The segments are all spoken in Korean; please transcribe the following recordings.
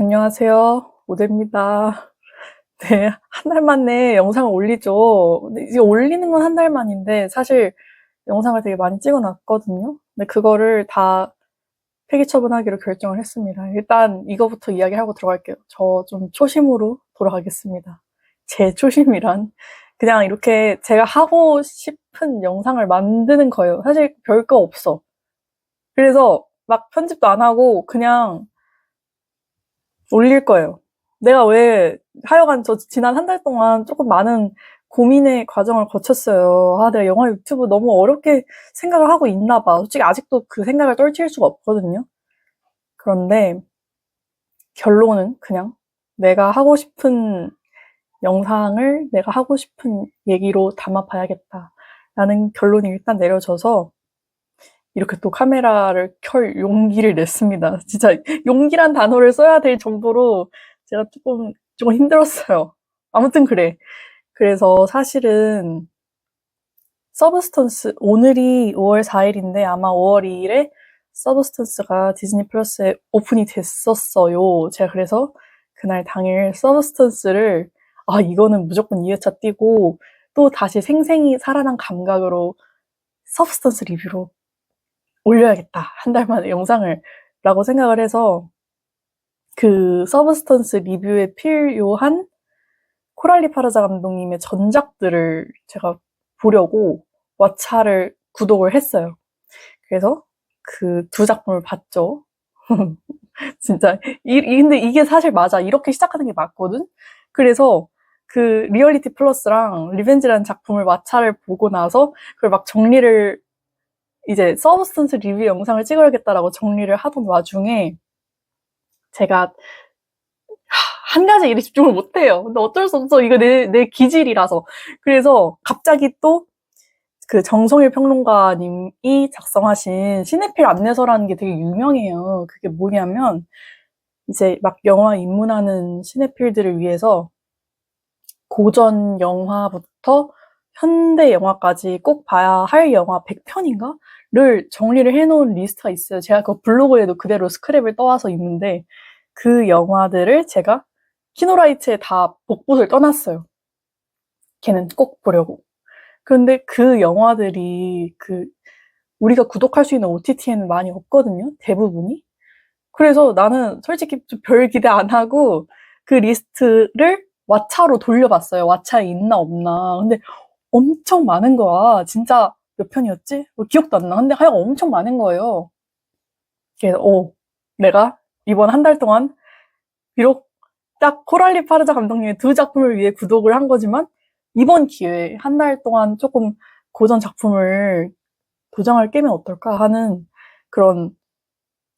안녕하세요. 오대입니다. 네, 한 달 만에 영상을 올리죠. 근데 이제 올리는 건 한 달 만인데, 사실 영상을 되게 많이 찍어 놨거든요. 근데 그거를 다 폐기 처분하기로 결정을 했습니다. 일단 이거부터 이야기하고 들어갈게요. 저 좀 초심으로 돌아가겠습니다. 제 초심이란 그냥 이렇게 제가 하고 싶은 영상을 만드는 거예요. 사실 별거 없어. 그래서 막 편집도 안 하고 그냥 올릴 거예요. 내가 왜 하여간 저 지난 한 달 동안 조금 많은 고민의 과정을 거쳤어요. 내가 영화 유튜브 너무 어렵게 생각을 하고 있나 봐. 솔직히 아직도 그 생각을 떨칠 수가 없거든요. 그런데 결론은 그냥 내가 하고 싶은 영상을 내가 하고 싶은 얘기로 담아봐야겠다라는 결론이 일단 내려져서 이렇게 또 카메라를 켤 용기를 냈습니다. 진짜 용기란 단어를 써야 될 정도로 제가 조금 힘들었어요. 아무튼 그래. 그래서 사실은 서브스턴스, 오늘이 5월 4일인데 아마 5월 2일에 서브스턴스가 디즈니 플러스에 오픈이 됐었어요. 제가 그래서 그날 당일 서브스턴스를 이거는 무조건 2회차 띄고 또 다시 생생히 살아난 감각으로 서브스턴스 리뷰로 올려야겠다. 한 달 만에 영상을 라고 생각을 해서 그 서브스턴스 리뷰에 필요한 코랄리 파르자 감독님의 전작들을 제가 보려고 왓챠를 구독을 했어요. 그래서 그 두 작품을 봤죠. 진짜 근데 이게 사실 맞아. 이렇게 시작하는 게 맞거든. 그래서 그 리얼리티 플러스랑 리벤지라는 작품을 왓챠를 보고 나서 그걸 막 정리를 이제 서브스턴스 리뷰 영상을 찍어야겠다라고 정리를 하던 와중에 제가 한 가지 일에 집중을 못해요. 근데 어쩔 수 없어. 이거 내 기질이라서. 그래서 갑자기 또 그 정성일 평론가님이 작성하신 시네필 안내서라는 게 되게 유명해요. 그게 뭐냐면 이제 막 영화 입문하는 시네필들을 위해서 고전 영화부터 현대 영화까지 꼭 봐야 할 영화 100편인가?를 정리를 해놓은 리스트가 있어요. 제가 그 블로그에도 그대로 스크랩을 떠와서 있는데 그 영화들을 제가 키노라이트에 다 복붙을 떠났어요. 걔는 꼭 보려고. 그런데 그 영화들이 우리가 구독할 수 있는 OTT에는 많이 없거든요. 대부분이. 그래서 나는 솔직히 좀 별 기대 안 하고 그 리스트를 왓챠로 돌려봤어요. 왓챠에 있나 없나. 근데 엄청 많은 거야. 진짜 몇 편이었지? 기억도 안 나. 근데 하여간 엄청 많은 거예요. 그래서 내가 이번 한 달 동안 비록 딱 코랄리 파르자 감독님의 두 작품을 위해 구독을 한 거지만 이번 기회에 한 달 동안 조금 고전 작품을 도장을 깨면 어떨까 하는 그런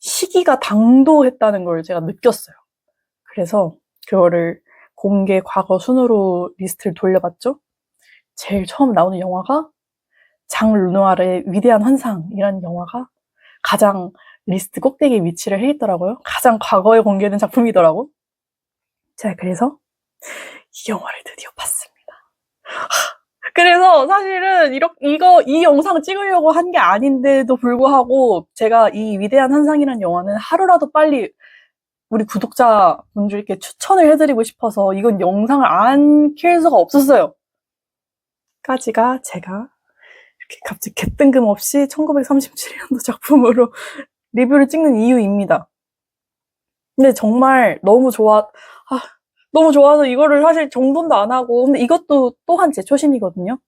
시기가 당도했다는 걸 제가 느꼈어요. 그래서 그거를 공개 과거 순으로 리스트를 돌려봤죠. 제일 처음 나오는 영화가 장 르누아르의 위대한 환상이라는 영화가 가장 리스트 꼭대기에 위치를 해 있더라고요. 가장 과거에 공개된 작품이더라고. 제가 그래서 이 영화를 드디어 봤습니다. 그래서 사실은 이 영상 찍으려고 한 게 아닌데도 불구하고 제가 이 위대한 환상이라는 영화는 하루라도 빨리 우리 구독자분들께 추천을 해드리고 싶어서 이건 영상을 안 킬 수가 없었어요. 까지가 제가 이렇게 갑자기 개뜬금없이 1937년도 작품으로 리뷰를 찍는 이유입니다. 근데 정말 너무 좋아서 이거를 사실 정돈도 안 하고, 근데 이것도 또한 제 초심이거든요.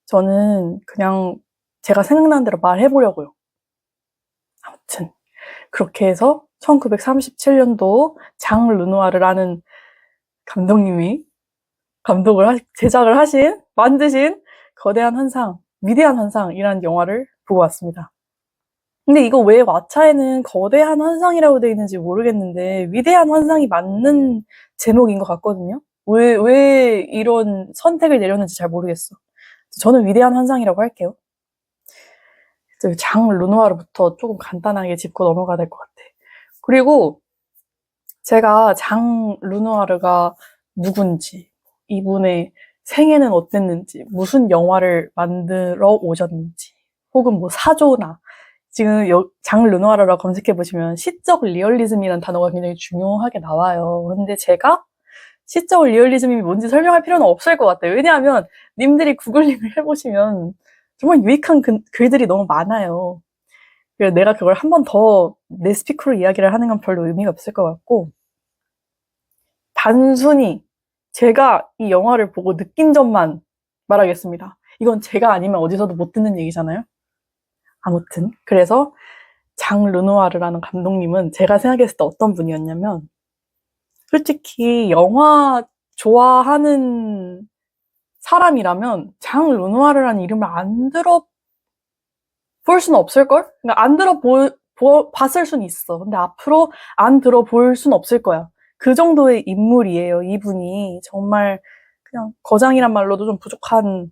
저는 그냥 제가 생각나는 대로 말해보려고요. 아무튼 그렇게 해서 1937년도 장 르누아르라는 감독님이 제작을 만드신 거대한 환상, 위대한 환상이라는 영화를 보고 왔습니다. 근데 이거 왜 왓챠에는 거대한 환상이라고 되어 있는지 모르겠는데 위대한 환상이 맞는 제목인 것 같거든요. 왜 이런 선택을 내렸는지 잘 모르겠어. 저는 위대한 환상이라고 할게요. 장 르누아르부터 조금 간단하게 짚고 넘어가야 될 것 같아. 그리고 제가 장 르누아르가 누군지, 이분의 생애는 어땠는지, 무슨 영화를 만들어 오셨는지, 혹은 뭐 사조나 지금 장 르누아르라고 검색해보시면 시적 리얼리즘이라는 단어가 굉장히 중요하게 나와요. 근데 제가 시적 리얼리즘이 뭔지 설명할 필요는 없을 것 같아요. 왜냐하면 님들이 구글링을 해보시면 정말 유익한 글들이 너무 많아요. 그래서 내가 그걸 한 번 더 내 스피커로 이야기를 하는 건 별로 의미가 없을 것 같고, 단순히 제가 이 영화를 보고 느낀 점만 말하겠습니다. 이건 제가 아니면 어디서도 못 듣는 얘기잖아요. 아무튼 그래서 장 르누아르라는 감독님은 제가 생각했을 때 어떤 분이었냐면, 솔직히 영화 좋아하는 사람이라면 장 르누아르라는 이름을 안 들어볼 수는 없을걸? 그러니까 안 봤을 수는 있어. 근데 앞으로 안 들어볼 수는 없을 거야. 그 정도의 인물이에요, 이분이. 정말 그냥 거장이란 말로도 좀 부족한,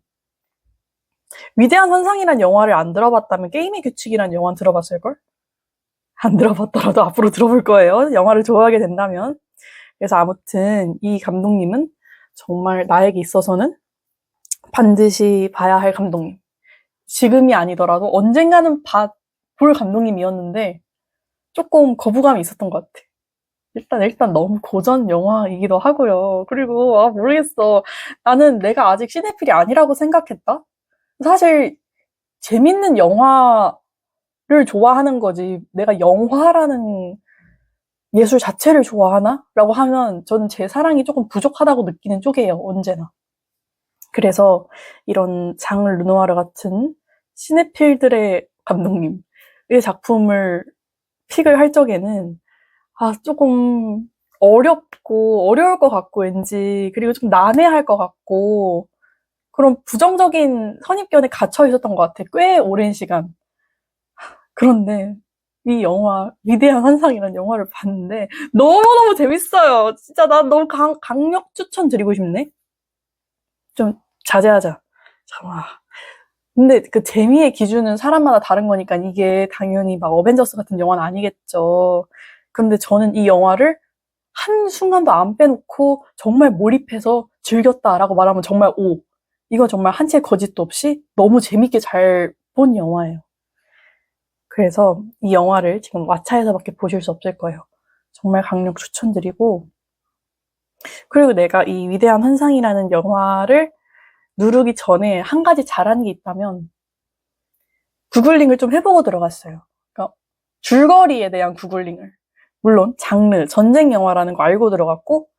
위대한 환상이란 영화를 안 들어봤다면 게임의 규칙이란 영화는 들어봤을걸? 안 들어봤더라도 앞으로 들어볼 거예요. 영화를 좋아하게 된다면. 그래서 아무튼 이 감독님은 정말 나에게 있어서는 반드시 봐야 할 감독님. 지금이 아니더라도 언젠가는 볼 감독님이었는데 조금 거부감이 있었던 것 같아. 일단 너무 고전 영화이기도 하고요. 그리고 모르겠어. 나는 내가 아직 시네필이 아니라고 생각했다. 사실 재밌는 영화를 좋아하는 거지. 내가 영화라는 예술 자체를 좋아하나? 라고 하면 저는 제 사랑이 조금 부족하다고 느끼는 쪽이에요. 언제나. 그래서 이런 장 르누아르 같은 시네필들의 감독님의 작품을 픽을 할 적에는 조금 어려울 것 같고 왠지, 그리고 좀 난해할 것 같고, 그런 부정적인 선입견에 갇혀 있었던 것 같아. 꽤 오랜 시간. 그런데 이 영화 위대한 환상이라는 영화를 봤는데 너무너무 재밌어요. 진짜 난 너무 강력 추천드리고 싶네. 좀 자제하자. 잠깐만. 근데 그 재미의 기준은 사람마다 다른 거니까 이게 당연히 막 어벤져스 같은 영화는 아니겠죠. 근데 저는 이 영화를 한순간도 안 빼놓고 정말 몰입해서 즐겼다라고 말하면 정말 이거 정말 한 채 거짓도 없이 너무 재밌게 잘 본 영화예요. 그래서 이 영화를 지금 왓챠에서밖에 보실 수 없을 거예요. 정말 강력 추천드리고, 그리고 내가 이 위대한 환상이라는 영화를 누르기 전에 한 가지 잘하는 게 있다면 구글링을 좀 해보고 들어갔어요. 그러니까 줄거리에 대한 구글링을. 물론 장르, 전쟁 영화라는 거 알고 들어갔고,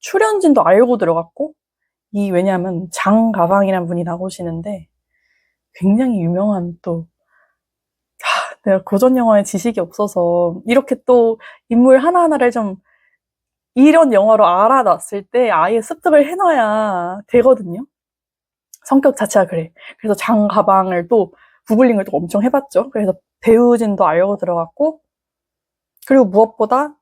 출연진도 알고 들어갔고, 왜냐하면 장가방이라는 분이 나오시는데 굉장히 유명한, 또 내가 고전 영화에 지식이 없어서 이렇게 또 인물 하나하나를 좀 이런 영화로 알아놨을 때 아예 습득을 해놔야 되거든요. 성격 자체가 그래. 그래서 장가방을 또 구글링을 또 엄청 해봤죠. 그래서 배우진도 알고 들어갔고, 그리고 무엇보다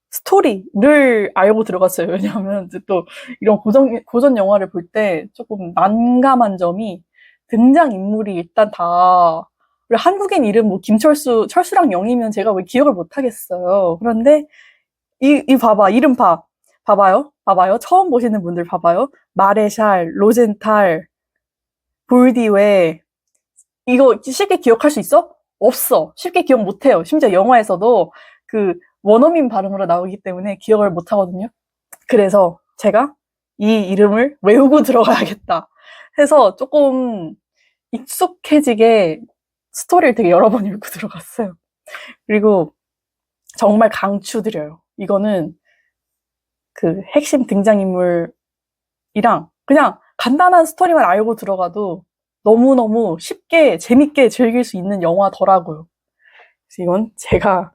스토리를 알고 들어갔어요. 왜냐하면 또 이런 고전 영화를 볼 때 조금 난감한 점이, 등장인물이 일단 다, 우리 한국인 이름 뭐 철수랑 영이면 제가 왜 기억을 못 하겠어요. 그런데 봐봐. 이름 봐봐요. 처음 보시는 분들 봐봐요. 마레샬, 로젠탈, 볼디웨. 이거 쉽게 기억할 수 있어? 없어. 쉽게 기억 못 해요. 심지어 영화에서도 그 원어민 발음으로 나오기 때문에 기억을 못 하거든요. 그래서 제가 이 이름을 외우고 들어가야겠다 해서 조금 익숙해지게 스토리를 되게 여러 번 읽고 들어갔어요. 그리고 정말 강추드려요. 이거는 그 핵심 등장인물이랑 그냥 간단한 스토리만 알고 들어가도 너무너무 쉽게 재밌게 즐길 수 있는 영화더라고요. 그래서 이건 제가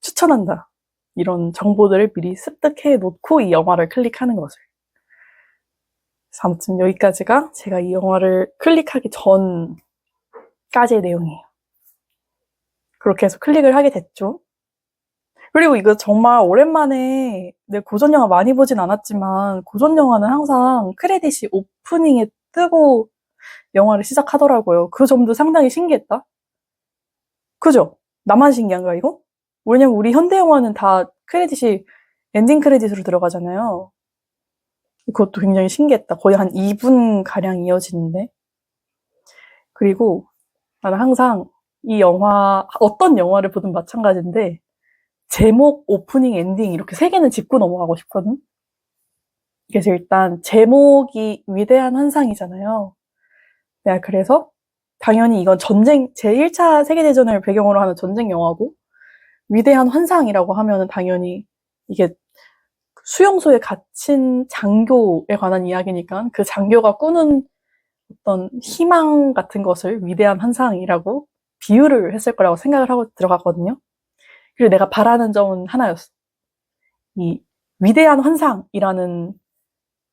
추천한다. 이런 정보들을 미리 습득해 놓고 이 영화를 클릭하는 것을. 그래서 아무튼 여기까지가 제가 이 영화를 클릭하기 전까지의 내용이에요. 그렇게 해서 클릭을 하게 됐죠. 그리고 이거 정말 오랜만에, 고전 영화 많이 보진 않았지만 고전 영화는 항상 크레딧이 오프닝에 뜨고 영화를 시작하더라고요. 그 점도 상당히 신기했다. 그죠? 나만 신기한가 이거? 왜냐면 우리 현대 영화는 다 크레딧이 엔딩 크레딧으로 들어가잖아요. 그것도 굉장히 신기했다. 거의 한 2분 가량 이어지는데. 그리고 나는 항상 이 영화, 어떤 영화를 보든 마찬가지인데, 제목, 오프닝, 엔딩 이렇게 세 개는 짚고 넘어가고 싶거든? 그래서 일단 제목이 위대한 환상이잖아요. 내가 그래서 당연히 이건 전쟁, 제1차 세계대전을 배경으로 하는 전쟁 영화고, 위대한 환상이라고 하면은 당연히 이게 수용소에 갇힌 장교에 관한 이야기니까 그 장교가 꾸는 어떤 희망 같은 것을 위대한 환상이라고 비유를 했을 거라고 생각을 하고 들어갔거든요. 그리고 내가 바라는 점은 하나였어. 이 위대한 환상이라는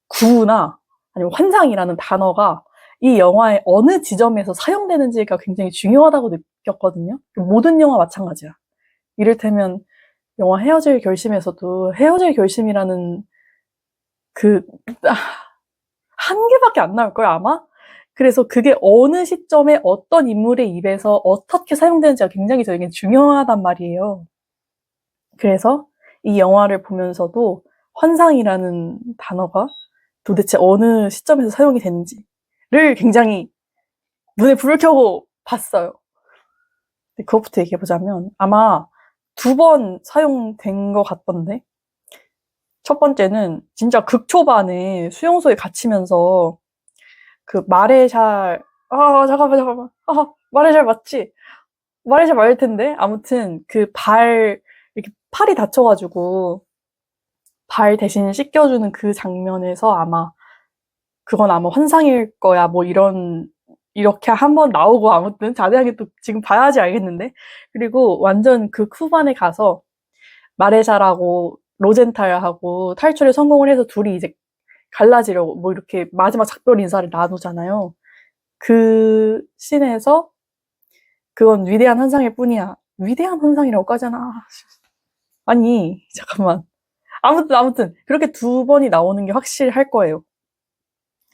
구나 아니면 환상이라는 단어가 이 영화의 어느 지점에서 사용되는지가 굉장히 중요하다고 느꼈거든요. 모든 영화 마찬가지야. 이를테면 영화 헤어질 결심에서도 헤어질 결심이라는 그 한 개밖에 안 나올걸 아마? 그래서 그게 어느 시점에 어떤 인물의 입에서 어떻게 사용되는지가 굉장히 저에겐 중요하단 말이에요. 그래서 이 영화를 보면서도 환상이라는 단어가 도대체 어느 시점에서 사용이 되는지를 굉장히 눈에 불을 켜고 봤어요. 그것부터 얘기해보자면 아마 2번 사용된 것 같던데 첫 번째는 진짜 극초반에 수용소에 갇히면서 그 마레샬 잠깐만 마레샬 맞지? 마레샬 맞을 텐데 아무튼 그 발 이렇게 팔이 다쳐가지고 발 대신 씻겨주는 그 장면에서 아마 그건 아마 환상일 거야 뭐 이렇게 한번 나오고 아무튼 자세하게 또 지금 봐야지 알겠는데 그리고 완전 그 후반에 가서 마레샤라고 로젠탈하고 탈출에 성공을 해서 둘이 이제 갈라지려고 뭐 이렇게 마지막 작별 인사를 나누잖아요. 그 씬에서 그건 위대한 환상일 뿐이야. 위대한 환상이라고 하잖아. 아니 잠깐만. 아무튼 그렇게 2번이 나오는 게 확실할 거예요.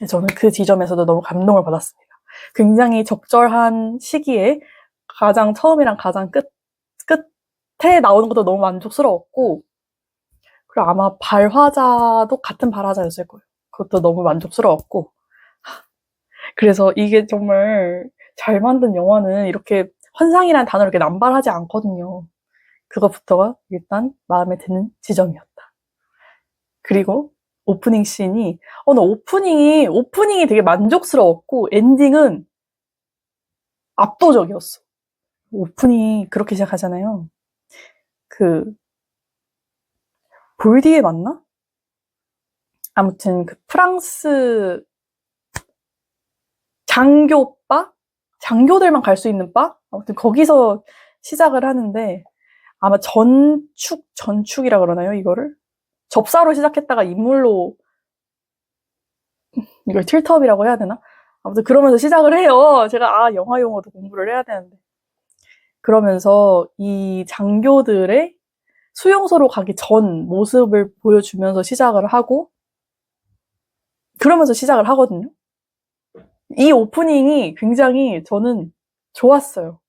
저는 그 지점에서도 너무 감동을 받았습니다. 굉장히 적절한 시기에 가장 처음이랑 가장 끝에 나오는 것도 너무 만족스러웠고 그리고 아마 발화자도 같은 발화자였을 거예요. 그것도 너무 만족스러웠고 그래서 이게 정말 잘 만든 영화는 이렇게 환상이라는 단어를 이렇게 남발하지 않거든요. 그것부터가 일단 마음에 드는 지점이었다. 그리고 오프닝 씬이 나 오프닝이 되게 만족스러웠고 엔딩은 압도적이었어. 오프닝이 그렇게 시작하잖아요. 그 볼디에 맞나? 아무튼 그 프랑스 장교바? 장교들만 갈 수 있는 바? 아무튼 거기서 시작을 하는데 아마 전축이라 그러나요, 이거를? 접사로 시작했다가 인물로 이걸 틸트업이라고 해야 되나? 아무튼 그러면서 시작을 해요. 제가 영화 용어도 공부를 해야 되는데. 그러면서 이 장교들의 수용소로 가기 전 모습을 보여주면서 시작을 하고 그러면서 시작을 하거든요. 이 오프닝이 굉장히 저는 좋았어요.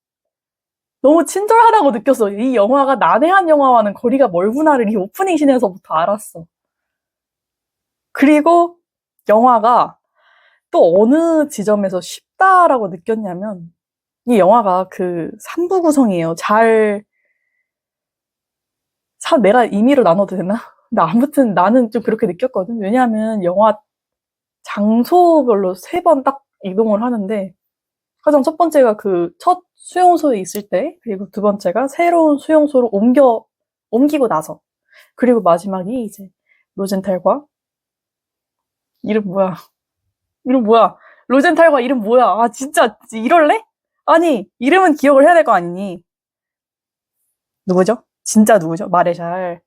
너무 친절하다고 느꼈어요. 이 영화가 난해한 영화와는 거리가 멀구나를 이 오프닝 씬에서부터 알았어. 그리고 영화가 또 어느 지점에서 쉽다라고 느꼈냐면 이 영화가 그 3부 구성이에요. 내가 임의로 나눠도 되나? 근데 아무튼 나는 좀 그렇게 느꼈거든. 왜냐하면 영화 장소별로 3번 딱 이동을 하는데 가장 첫 번째가 그 첫 수용소에 있을 때 그리고 두 번째가 새로운 수용소로 옮기고 나서 그리고 마지막이 이제 로젠탈과 이름 뭐야? 이름 뭐야? 로젠탈과 이름 뭐야? 진짜 이럴래? 아니 이름은 기억을 해야 될 거 아니니? 누구죠? 진짜 누구죠? 마레샬.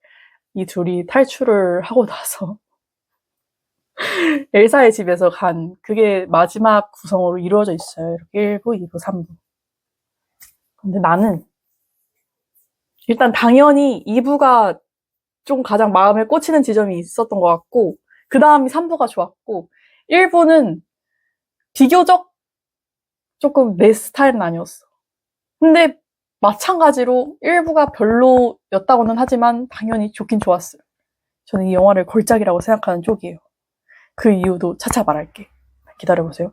이 둘이 탈출을 하고 나서 엘사의 집에서 간 그게 마지막 구성으로 이루어져 있어요. 이렇게 1부, 2부, 3부. 근데 나는 일단 당연히 2부가 좀 가장 마음에 꽂히는 지점이 있었던 것 같고 그 다음이 3부가 좋았고 1부는 비교적 조금 내 스타일은 아니었어. 근데 마찬가지로 1부가 별로였다고는 하지만 당연히 좋긴 좋았어요. 저는 이 영화를 걸작이라고 생각하는 쪽이에요. 그 이유도 차차 말할게. 기다려보세요.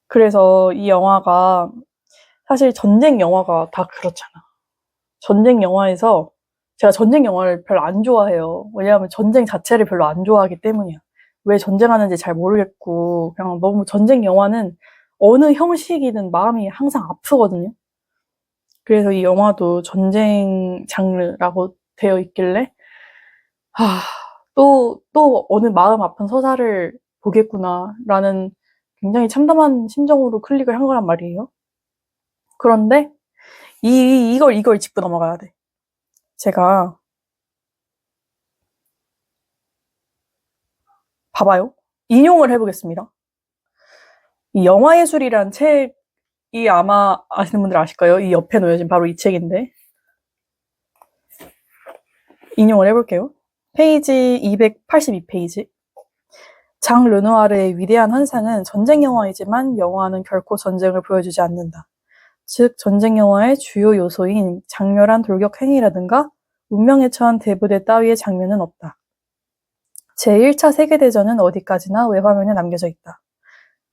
그래서 이 영화가 사실 전쟁 영화가 다 그렇잖아. 전쟁 영화에서 제가 전쟁 영화를 별로 안 좋아해요. 왜냐하면 전쟁 자체를 별로 안 좋아하기 때문이야. 왜 전쟁하는지 잘 모르겠고 그냥 너무 전쟁 영화는 어느 형식이든 마음이 항상 아프거든요. 그래서 이 영화도 전쟁 장르라고 되어 있길래 또 어느 마음 아픈 서사를 보겠구나라는 굉장히 참담한 심정으로 클릭을 한 거란 말이에요. 그런데 이걸 짚고 넘어가야 돼. 제가 봐봐요. 인용을 해보겠습니다. 이 영화예술이란 책이 아마 아시는 분들 아실 거예요. 이 옆에 놓여진 바로 이 책인데 인용을 해볼게요. 페이지 282페이지. 장 르누아르의 위대한 환상은 전쟁 영화이지만 영화는 결코 전쟁을 보여주지 않는다. 즉 전쟁 영화의 주요 요소인 장렬한 돌격 행위라든가 운명에 처한 대부대 따위의 장면은 없다. 제1차 세계대전은 어디까지나 외화면에 남겨져 있다.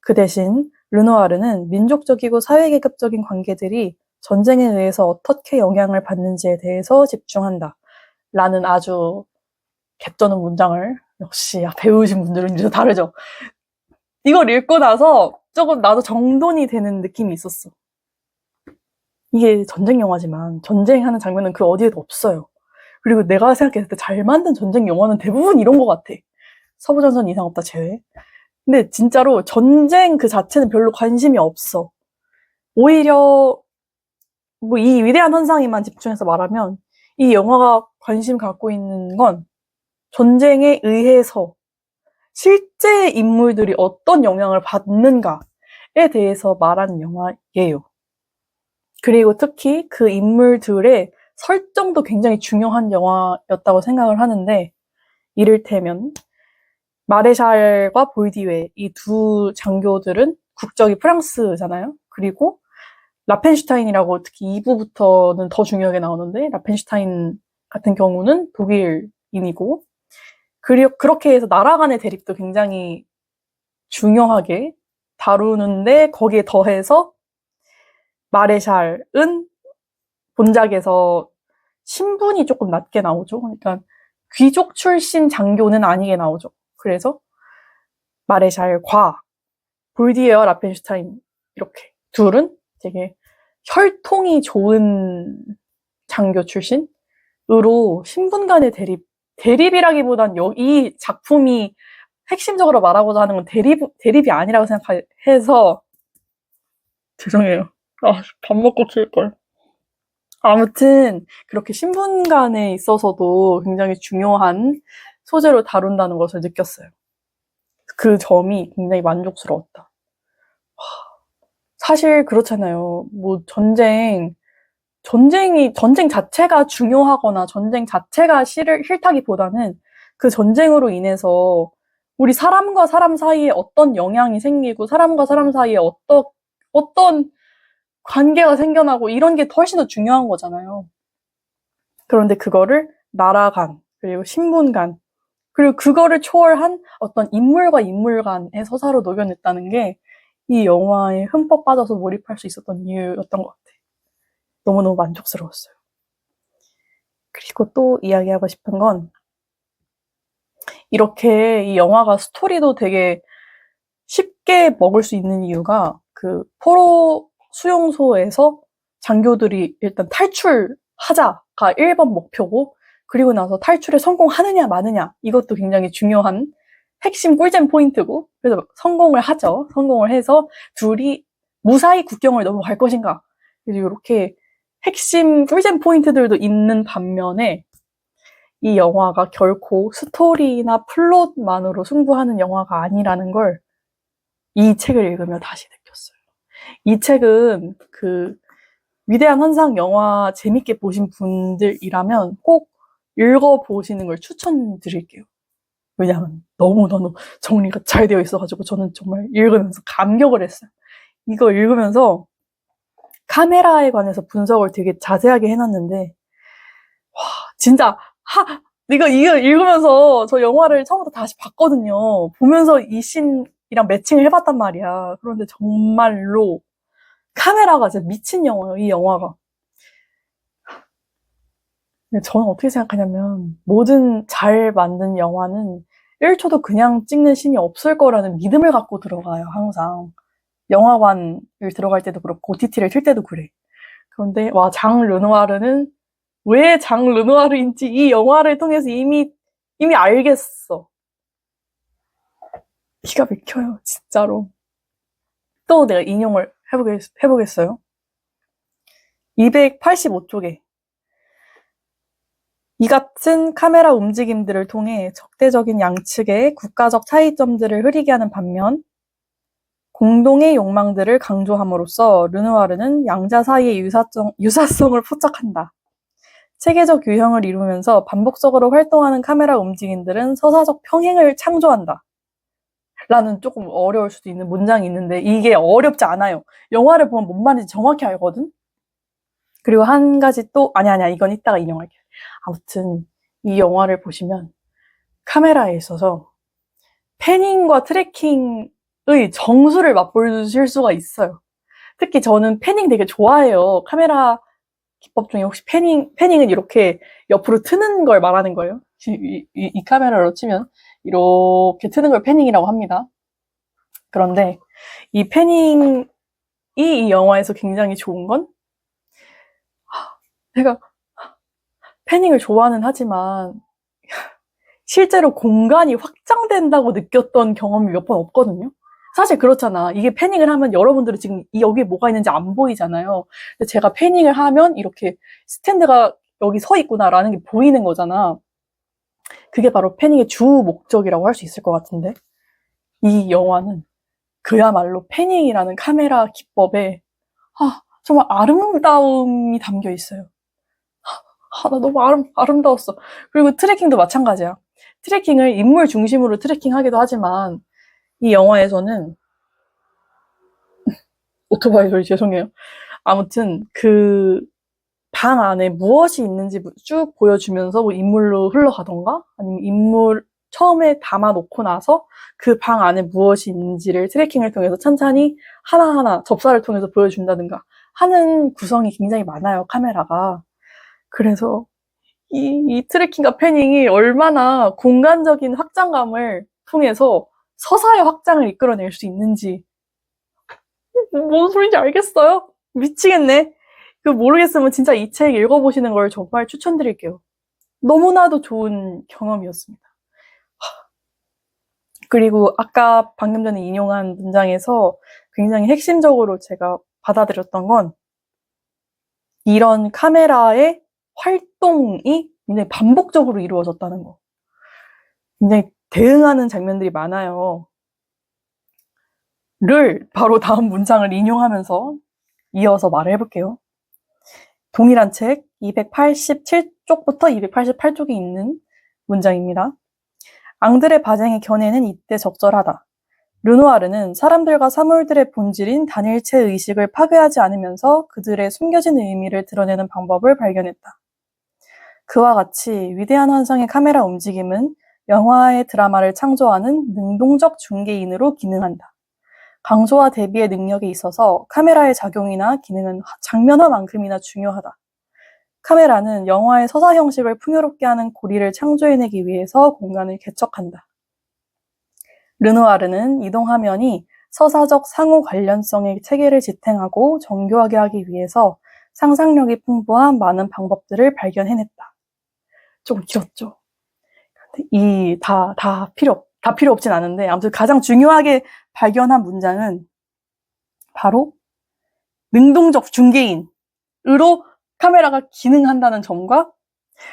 그 대신 르누아르는 민족적이고 사회계급적인 관계들이 전쟁에 의해서 어떻게 영향을 받는지에 대해서 집중한다. 라는 아주 개쩌는 문장을 역시 배우신 분들은 좀 다르죠. 이걸 읽고 나서 조금 나도 정돈이 되는 느낌이 있었어. 이게 전쟁 영화지만 전쟁하는 장면은 그 어디에도 없어요. 그리고 내가 생각했을 때 잘 만든 전쟁 영화는 대부분 이런 것 같아. 서부전선 이상 없다 제외. 근데 진짜로 전쟁 그 자체는 별로 관심이 없어. 오히려 뭐 이 위대한 환상에만 집중해서 말하면 이 영화가 관심 갖고 있는 건 전쟁에 의해서 실제 인물들이 어떤 영향을 받는가에 대해서 말하는 영화예요. 그리고 특히 그 인물들의 설정도 굉장히 중요한 영화였다고 생각을 하는데 이를테면 마레샬과 볼디웨 이 두 장교들은 국적이 프랑스잖아요. 그리고 라펜슈타인이라고 특히 2부부터는 더 중요하게 나오는데 라펜슈타인 같은 경우는 독일인이고 그리고 그렇게 해서 나라 간의 대립도 굉장히 중요하게 다루는데 거기에 더해서 마레샬은 본작에서 신분이 조금 낮게 나오죠. 그러니까 귀족 출신 장교는 아니게 나오죠. 그래서 마레샬과 볼디에어 라펜슈타인 이렇게 둘은 되게 혈통이 좋은 장교 출신으로 신분 간의 대립이라기보단 이 작품이 핵심적으로 말하고자 하는 건 대립이 아니라고 생각해서 죄송해요. 밥 먹고 킬걸. 아무튼 그렇게 신분 간에 있어서도 굉장히 중요한 소재로 다룬다는 것을 느꼈어요. 그 점이 굉장히 만족스러웠다. 사실 그렇잖아요. 뭐 전쟁 자체가 중요하거나 전쟁 자체가 싫다기보다는 그 전쟁으로 인해서 우리 사람과 사람 사이에 어떤 영향이 생기고 사람과 사람 사이에 어떤 관계가 생겨나고 이런 게 훨씬 더 중요한 거잖아요. 그런데 그거를 나라 간, 그리고 신분 간, 그리고 그거를 초월한 어떤 인물과 인물 간의 서사로 녹여냈다는 게 이 영화에 흠뻑 빠져서 몰입할 수 있었던 이유였던 것 같아요. 너무너무 만족스러웠어요. 그리고 또 이야기하고 싶은 건 이렇게 이 영화가 스토리도 되게 쉽게 먹을 수 있는 이유가 그 포로 수용소에서 장교들이 일단 탈출하자가 1번 목표고 그리고 나서 탈출에 성공하느냐 마느냐 이것도 굉장히 중요한 핵심 꿀잼 포인트고 그래서 성공을 하죠. 성공을 해서 둘이 무사히 국경을 넘어갈 것인가 그래서 이렇게 핵심 꿀잼 포인트들도 있는 반면에 이 영화가 결코 스토리나 플롯만으로 승부하는 영화가 아니라는 걸 이 책을 읽으며 다시 느꼈어요. 이 책은 그 위대한 환상 영화 재밌게 보신 분들이라면 꼭 읽어보시는 걸 추천드릴게요. 왜냐하면 너무너무 정리가 잘 되어 있어가지고 저는 정말 읽으면서 감격을 했어요. 이거 읽으면서 카메라에 관해서 분석을 되게 자세하게 해놨는데 와 진짜 이거 읽으면서 저 영화를 처음부터 다시 봤거든요. 보면서 이 씬이랑 매칭을 해봤단 말이야. 그런데 정말로 카메라가 진짜 미친 영화예요, 이 영화가. 저는 어떻게 생각하냐면 모든 잘 만든 영화는 1초도 그냥 찍는 신이 없을 거라는 믿음을 갖고 들어가요, 항상. 영화관을 들어갈 때도 그렇고 OTT를 틀 때도 그래. 그런데 와, 장 르누아르는 왜 장 르누아르인지 이 영화를 통해서 이미 알겠어. 기가 막혀요, 진짜로. 또 내가 인용을 해보겠어요. 285쪽에 이 같은 카메라 움직임들을 통해 적대적인 양측의 국가적 차이점들을 흐리게 하는 반면 공동의 욕망들을 강조함으로써 르누아르는 양자 사이의 유사성을 포착한다. 체계적 유형을 이루면서 반복적으로 활동하는 카메라 움직임들은 서사적 평행을 창조한다. 라는 조금 어려울 수도 있는 문장이 있는데 이게 어렵지 않아요. 영화를 보면 뭔 말인지 정확히 알거든? 그리고 한 가지 또, 아니야, 이건 이따가 인용할게. 아무튼 이 영화를 보시면 카메라에 있어서 패닝과 트래킹의 정수를 맛보실 수가 있어요. 특히 저는 패닝 되게 좋아해요. 카메라 기법 중에 혹시 패닝은 이렇게 옆으로 트는 걸 말하는 거예요? 이 카메라로 치면 이렇게 트는 걸 패닝이라고 합니다. 그런데 이 패닝이 이 영화에서 굉장히 좋은 건 내가 패닝을 좋아는 하지만 실제로 공간이 확장된다고 느꼈던 경험이 몇 번 없거든요. 사실 그렇잖아. 이게 패닝을 하면 여러분들은 지금 여기에 뭐가 있는지 안 보이잖아요. 근데 제가 패닝을 하면 이렇게 스탠드가 여기 서 있구나라는 게 보이는 거잖아. 그게 바로 패닝의 주 목적이라고 할 수 있을 것 같은데 이 영화는 그야말로 패닝이라는 카메라 기법에 정말 아름다움이 담겨 있어요. 나 너무 아름다웠어. 그리고 트래킹도 마찬가지야. 트래킹을 인물 중심으로 트래킹하기도 하지만 이 영화에서는 오토바이 소리 죄송해요. 아무튼 그 방 안에 무엇이 있는지 쭉 보여주면서 뭐 인물로 흘러가던가 아니면 인물 처음에 담아놓고 나서 그 방 안에 무엇이 있는지를 트래킹을 통해서 찬찬히 하나하나 접사를 통해서 보여준다든가 하는 구성이 굉장히 많아요, 카메라가. 그래서 이 트래킹과 패닝이 얼마나 공간적인 확장감을 통해서 서사의 확장을 이끌어낼 수 있는지 뭔 소리인지 알겠어요? 미치겠네. 모르겠으면 진짜 이 책 읽어보시는 걸 정말 추천드릴게요. 너무나도 좋은 경험이었습니다. 그리고 아까 방금 전에 인용한 문장에서 굉장히 핵심적으로 제가 받아들였던 건 이런 카메라의 활동이 굉장히 반복적으로 이루어졌다는 거. 굉장히 대응하는 장면들이 많아요. 를 바로 다음 문장을 인용하면서 이어서 말을 해볼게요. 동일한 책 287쪽부터 288쪽에 있는 문장입니다. 앙드레 바쟁의 견해는 이때 적절하다. 르누아르는 사람들과 사물들의 본질인 단일체 의식을 파괴하지 않으면서 그들의 숨겨진 의미를 드러내는 방법을 발견했다. 그와 같이 위대한 환상의 카메라 움직임은 영화의 드라마를 창조하는 능동적 중개인으로 기능한다. 강조와 대비의 능력에 있어서 카메라의 작용이나 기능은 장면화만큼이나 중요하다. 카메라는 영화의 서사 형식을 풍요롭게 하는 고리를 창조해내기 위해서 공간을 개척한다. 르누아르는 이동 화면이 서사적 상호 관련성의 체계를 지탱하고 정교하게 하기 위해서 상상력이 풍부한 많은 방법들을 발견해냈다. 좀 길었죠? 다 필요 없진 않은데 아무튼 가장 중요하게 발견한 문장은 바로 능동적 중개인으로 카메라가 기능한다는 점과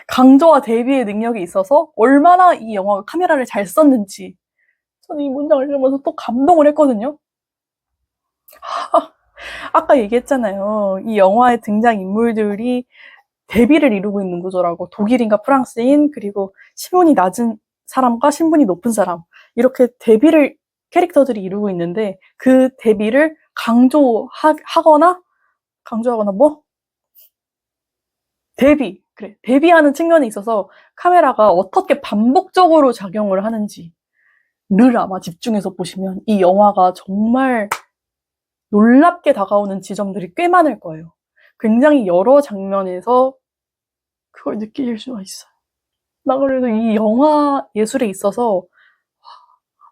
강조와 대비의 능력이 있어서 얼마나 이 영화가 카메라를 잘 썼는지 저는 이 문장을 읽으면서 또 감동을 했거든요. 아까 얘기했잖아요. 이 영화의 등장인물들이 대비를 이루고 있는 구조라고. 독일인과 프랑스인 그리고 신분이 낮은 사람과 신분이 높은 사람 이렇게 대비를 캐릭터들이 이루고 있는데 그 대비를 강조하거나 뭐? 대비하는 측면에 있어서 카메라가 어떻게 반복적으로 작용을 하는지를 아마 집중해서 보시면 이 영화가 정말 놀랍게 다가오는 지점들이 꽤 많을 거예요. 굉장히 여러 장면에서 그걸 느낄 수가 있어요. 나 그래도 이 영화 예술에 있어서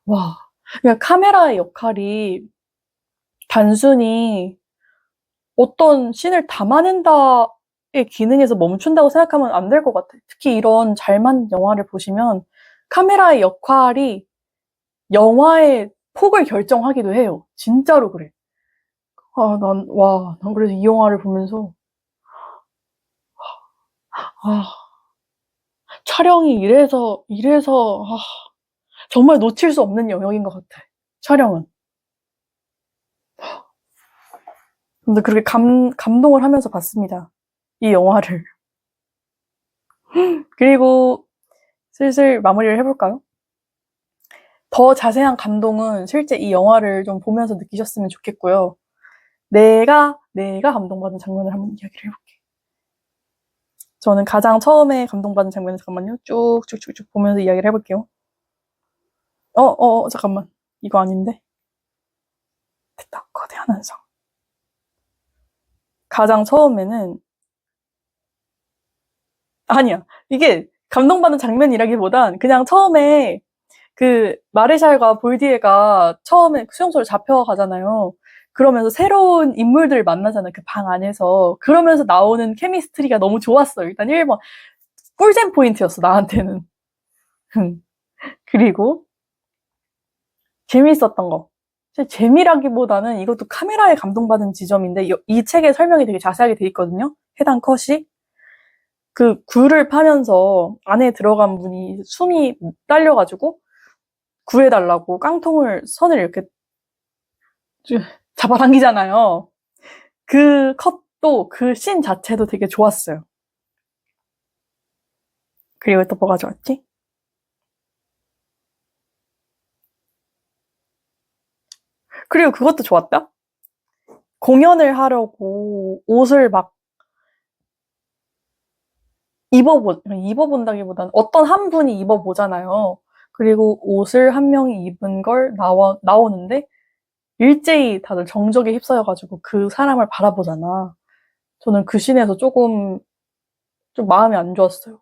와, 그냥 카메라의 역할이 단순히 어떤 씬을 담아낸다의 기능에서 멈춘다고 생각하면 안 될 것 같아요. 특히 이런 잘 만든 영화를 보시면 카메라의 역할이 영화의 폭을 결정하기도 해요. 진짜로 그래. 난 그래서 이 영화를 보면서, 촬영이 정말 놓칠 수 없는 영역인 것 같아. 촬영은. 근데 그렇게 감동을 하면서 봤습니다. 이 영화를. 그리고 슬슬 마무리를 해볼까요? 더 자세한 감동은 실제 이 영화를 좀 보면서 느끼셨으면 좋겠고요. 내가 감동받은 장면을 한번 이야기를 해볼게요. 저는 가장 처음에 감동받은 장면을 잠깐만요. 쭉쭉쭉쭉 보면서 이야기를 해볼게요. 잠깐만. 이거 아닌데? 됐다. 거대한 한상. 가장 처음에는, 아니야. 이게 감동받는 장면이라기보단 그냥 처음에 그 마레샬과 볼디에가 처음에 수용소를 잡혀가잖아요. 그러면서 새로운 인물들을 만나잖아요. 그 방 안에서. 그러면서 나오는 케미스트리가 너무 좋았어. 일단 1번. 꿀잼 포인트였어, 나한테는. 그리고 재미있었던 거. 재미라기보다는 이것도 카메라에 감동받은 지점인데 이 책에 설명이 되게 자세하게 돼 있거든요. 해당 컷이. 그 굴을 파면서 안에 들어간 분이 숨이 딸려가지고 구해달라고 선을 이렇게 잡아당기잖아요. 그 컷도 그 씬 자체도 되게 좋았어요. 그리고 또 뭐가 좋았지? 그리고 그것도 좋았다. 공연을 하려고 옷을 막 입어본다기보다는 어떤 한 분이 입어보잖아요. 그리고 옷을 한 명이 입은 걸 나오는데 일제히 다들 정적에 휩싸여가지고 그 사람을 바라보잖아. 저는 그 씬에서 좀 마음이 안 좋았어요.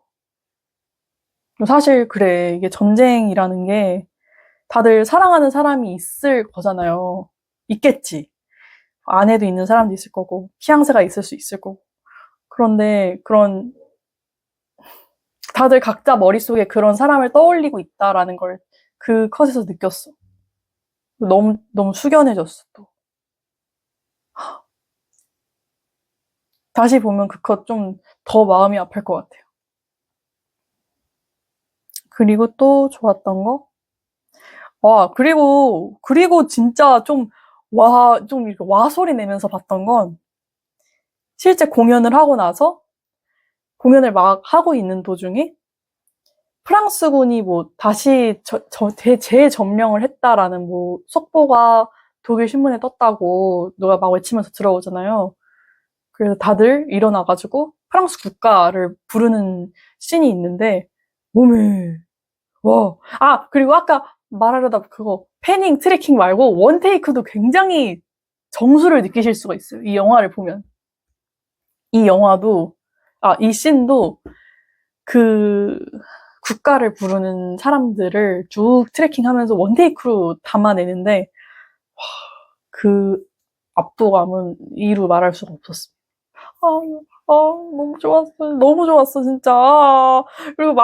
사실 그래. 이게 전쟁이라는 게 다들 사랑하는 사람이 있을 거잖아요. 있겠지. 아내도 있는 사람도 있을 거고, 피양새가 있을 수 있을 거고. 그런데 다들 각자 머릿속에 그런 사람을 떠올리고 있다라는 걸 그 컷에서 느꼈어. 너무 숙연해졌어, 또. 다시 보면 그 컷 좀 더 마음이 아플 것 같아요. 그리고 또 좋았던 거? 그리고 진짜 좀 이렇게 와 소리 내면서 봤던 건 실제 공연을 하고 나서 공연을 막 하고 있는 도중에 프랑스군이 뭐 다시 재점령을 했다라는 뭐 속보가 독일 신문에 떴다고 누가 막 외치면서 들어오잖아요. 그래서 다들 일어나가지고 프랑스 국가를 부르는 씬이 있는데 몸에 그리고 아까 말하려다 그거 패닝 트래킹 말고 원테이크도 굉장히 정수를 느끼실 수가 있어요. 이 영화를 보면. 이 영화도 이 씬도 그 국가를 부르는 사람들을 쭉 트래킹하면서 원테이크로 담아내는데 그 압도감은 이루 말할 수가 없었어요. 아, 너무 좋았어. 너무 좋았어, 진짜. 그리고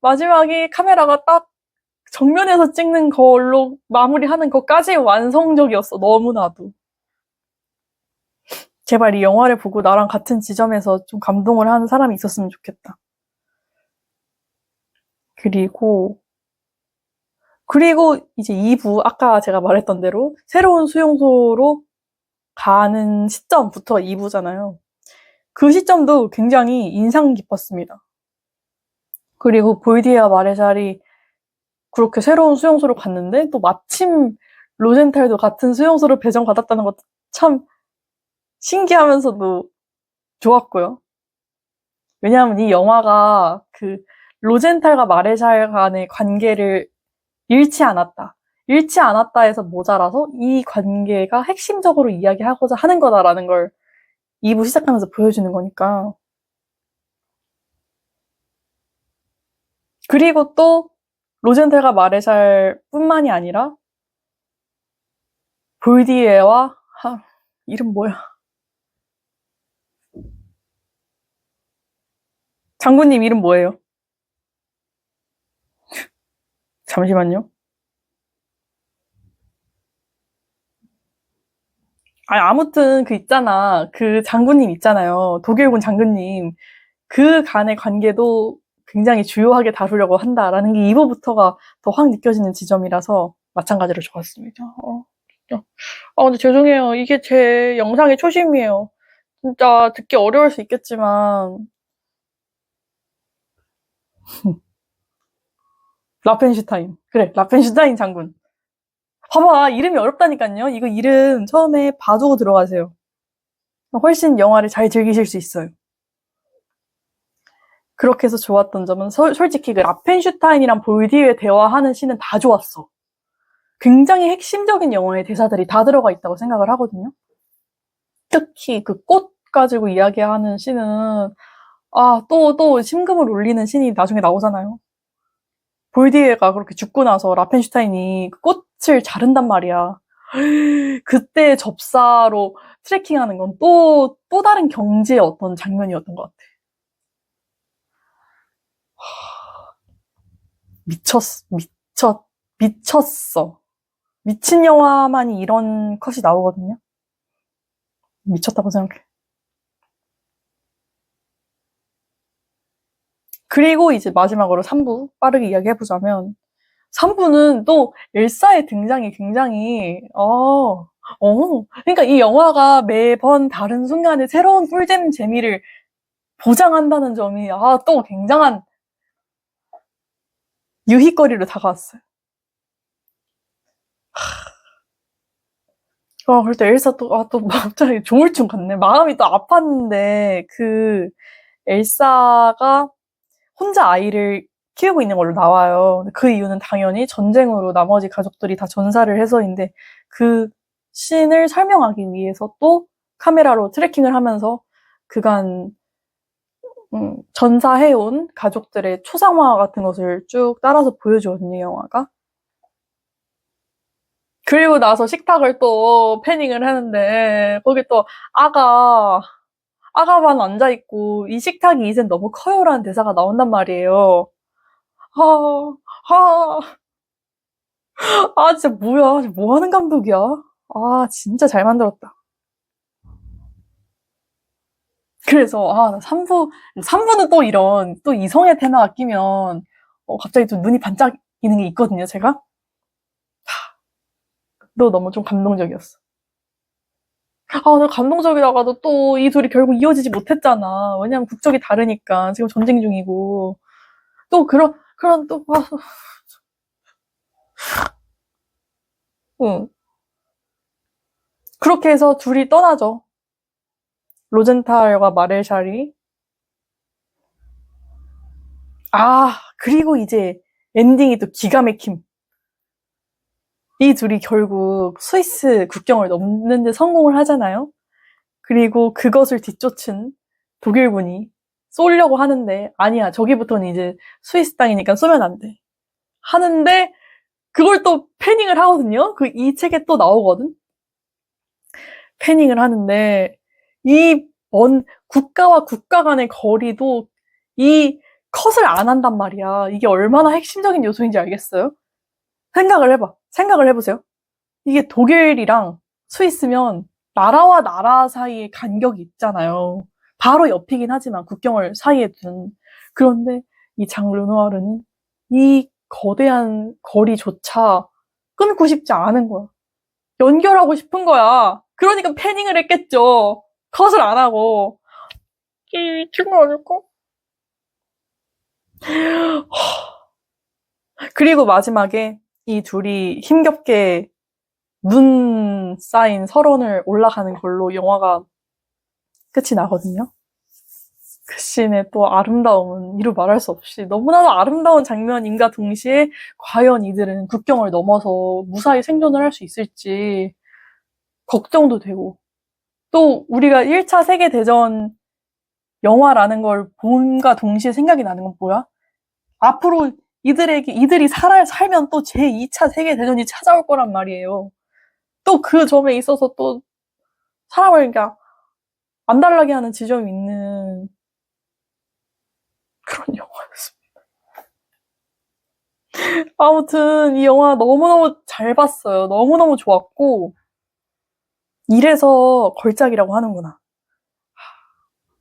마지막에 카메라가 딱 정면에서 찍는 걸로 마무리하는 것까지 완성적이었어, 너무나도. 제발 이 영화를 보고 나랑 같은 지점에서 좀 감동을 하는 사람이 있었으면 좋겠다. 그리고 이제 2부, 아까 제가 말했던 대로 새로운 수용소로 가는 시점부터 2부잖아요. 그 시점도 굉장히 인상 깊었습니다. 그리고 볼디에와 마레샬이 그렇게 새로운 수용소로 갔는데 또 마침 로젠탈도 같은 수용소로 배정받았다는 것도 참 신기하면서도 좋았고요. 왜냐하면 이 영화가 그 로젠탈과 마레샬 간의 관계를 잃지 않았다. 잃지 않았다 해서 모자라서 이 관계가 핵심적으로 이야기하고자 하는 거다라는 걸 2부 시작하면서 보여주는 거니까. 그리고 또 로젠텔과 마레샬 뿐만이 아니라 볼디에와 이름 뭐야? 장군님 이름 뭐예요? 잠시만요. 아니, 아무튼 그 있잖아. 그 장군님 있잖아요. 독일군 장군님. 그 간의 관계도 굉장히 주요하게 다루려고 한다라는 게 2부부터가 더 확 느껴지는 지점이라서 마찬가지로 좋았습니다. 진짜. 근데 죄송해요. 이게 제 영상의 초심이에요. 진짜 듣기 어려울 수 있겠지만 라펜슈타인. 그래, 라펜슈타인 장군. 봐봐, 이름이 어렵다니까요. 이거 이름 처음에 봐두고 들어가세요. 훨씬 영화를 잘 즐기실 수 있어요. 그렇게 해서 좋았던 점은 솔직히 그 라펜슈타인이랑 볼디의 대화하는 씬은 다 좋았어. 굉장히 핵심적인 영화의 대사들이 다 들어가 있다고 생각을 하거든요. 특히 그 꽃 가지고 이야기하는 씬은 또 심금을 울리는 씬이 나중에 나오잖아요. 볼디에가 그렇게 죽고 나서 라펜슈타인이 그 꽃을 자른단 말이야. 그때 접사로 트레킹하는 건 또 다른 경지의 어떤 장면이었던 것 같아. 미쳤어. 미친 영화만이 이런 컷이 나오거든요. 미쳤다고 생각해. 그리고 이제 마지막으로 3부 빠르게 이야기해보자면 3부는 또 엘사의 등장이 굉장히 그러니까 이 영화가 매번 다른 순간에 새로운 꿀잼 재미를 보장한다는 점이 또 굉장한 유희거리로 다가왔어요. 그럴 때 엘사 또 갑자기 조물증 같네. 마음이 또 아팠는데 그 엘사가 혼자 아이를 키우고 있는 걸로 나와요. 그 이유는 당연히 전쟁으로 나머지 가족들이 다 전사를 해서인데 그 씬을 설명하기 위해서 또 카메라로 트래킹을 하면서 그간 전사해온 가족들의 초상화 같은 것을 쭉 따라서 보여주거든요, 영화가. 그리고 나서 식탁을 또 패닝을 하는데 거기 또 아가만 앉아있고 이 식탁이 이젠 너무 커요라는 대사가 나온단 말이에요. 아, 아, 진짜 뭐야. 뭐 하는 감독이야? 진짜 잘 만들었다. 그래서, 3부는 또 이런, 또 이성의 테마가 끼면, 갑자기 좀 눈이 반짝이는 게 있거든요, 제가. 너 너무 좀 감동적이었어. 나 감동적이다가도 또 이 둘이 결국 이어지지 못했잖아. 왜냐면 국적이 다르니까. 지금 전쟁 중이고. 또 또, 응. 그렇게 해서 둘이 떠나죠. 로젠탈과 마레샬이. 그리고 이제 엔딩이 또 기가 막힘. 이 둘이 결국 스위스 국경을 넘는 데 성공을 하잖아요. 그리고 그것을 뒤쫓은 독일군이 쏘려고 하는데 아니야, 저기부터는 이제 스위스 땅이니까 쏘면 안 돼. 하는데 그걸 또 패닝을 하거든요. 이 책에 또 나오거든. 패닝을 하는데 이 먼 국가와 국가 간의 거리도 이 컷을 안 한단 말이야. 이게 얼마나 핵심적인 요소인지 알겠어요? 생각을 해보세요. 이게 독일이랑 스위스면 나라와 나라 사이에 간격이 있잖아요. 바로 옆이긴 하지만 국경을 사이에 둔. 그런데 이 장 르누아르는 이 거대한 거리조차 끊고 싶지 않은 거야. 연결하고 싶은 거야. 그러니까 패닝을 했겠죠. 컷을 안 하고. 이 미친 거 아닐까? 그리고 마지막에 이 둘이 힘겹게 눈 쌓인 설원을 올라가는 걸로 영화가 끝이 나거든요. 그 씬의 또 아름다움은 이루 말할 수 없이 너무나도 아름다운 장면인가 동시에 과연 이들은 국경을 넘어서 무사히 생존을 할 수 있을지 걱정도 되고 또 우리가 1차 세계대전 영화라는 걸 본과 동시에 생각이 나는 건 뭐야? 앞으로 이들이 살면 또 제2차 세계대전이 찾아올 거란 말이에요. 또 그 점에 있어서 또 사람을 그러니까 안달나게 하는 지점이 있는 그런 영화였습니다. 아무튼 이 영화 너무너무 잘 봤어요. 너무너무 좋았고 이래서 걸작이라고 하는구나.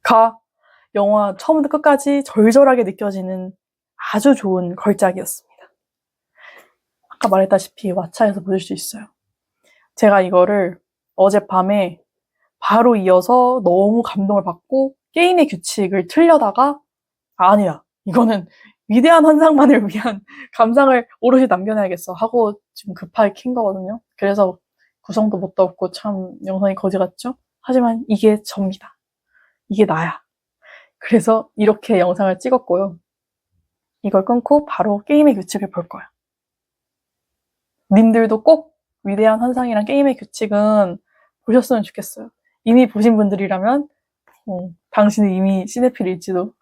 가 영화 처음부터 끝까지 절절하게 느껴지는 아주 좋은 걸작이었습니다. 아까 말했다시피 왓챠에서 보실 수 있어요. 제가 이거를 어젯밤에 바로 이어서 너무 감동을 받고 게임의 규칙을 틀려다가 아니야 이거는 위대한 환상만을 위한 감상을 오롯이 남겨놔야겠어 하고 지금 급하게 킨 거거든요. 그래서 구성도 뭣도 없고 참 영상이 거지 같죠? 하지만 이게 접니다. 이게 나야. 그래서 이렇게 영상을 찍었고요. 이걸 끊고 바로 게임의 규칙을 볼 거야. 님들도 꼭 위대한 환상이랑 게임의 규칙은 보셨으면 좋겠어요. 이미 보신 분들이라면 당신은 이미 시네필일지도.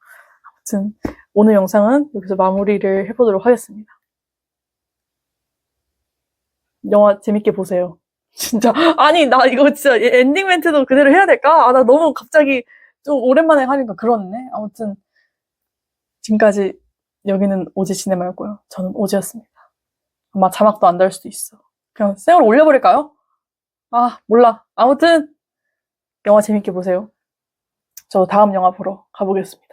아무튼 오늘 영상은 여기서 마무리를 해보도록 하겠습니다. 영화 재밌게 보세요. 진짜 아니 나 이거 진짜 엔딩 멘트도 그대로 해야 될까? 나 너무 갑자기 좀 오랜만에 하니까 그렇네. 아무튼 지금까지 여기는 오지 시네마였고요. 저는 오지였습니다. 아마 자막도 안 달 수도 있어. 그냥 생으로 올려버릴까요? 몰라. 아무튼 영화 재밌게 보세요. 저 다음 영화 보러 가보겠습니다.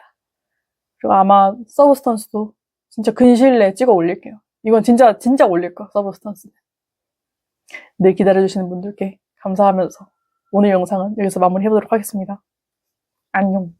그리고 아마 서브스턴스도 진짜 근시일 내에 찍어 올릴게요. 이건 진짜 올릴 거야. 서브스턴스는. 늘 기다려주시는 분들께 감사하면서 오늘 영상은 여기서 마무리해보도록 하겠습니다. 안녕.